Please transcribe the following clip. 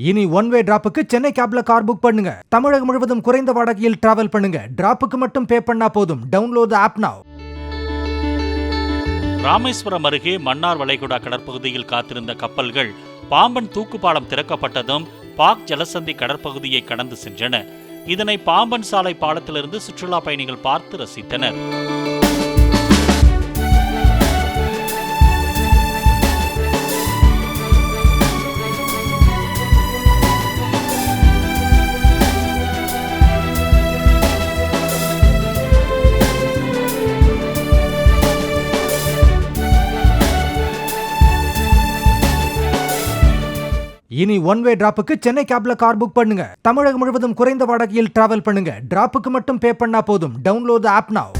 இனி one way டிராப்புக்கு Chennai கேப்ல car book பண்ணுங்க. தமிழகம் முழுவதும் குறைந்த வாடகையில் டிராவல் பண்ணுங்க. டிராப்புக்கு மட்டும் பே பண்ணா போதும். டவுன்லோட் தி ஆப் நவ. ராமேஸ்வரம் அருகே மன்னார் வளைகுடா கடற்பகுதியில் காத்திருந்த கப்பல்கள் பாம்பன் தூக்குப்பாலம் திறக்கப்பட்டதும் பாக் ஜலசந்தி கடற்பகுதியை கடந்து சென்றன. இதனை பாம்பன் சாலை பாலத்திலிருந்து சுற்றுலா பயணிகள் பார்த்து ரசித்தனர். இனி ஒன் வே டிராப்புக்கு சென்னை கேப்ல கார் புக் பண்ணுங்க. தமிழகம் முழுவதும் குறைந்த வாடகையில் டிராவல் பண்ணுங்க. டிராப்புக்கு மட்டும் பே பண்ணா போதும். டவுன்லோட் தி ஆப் நவ.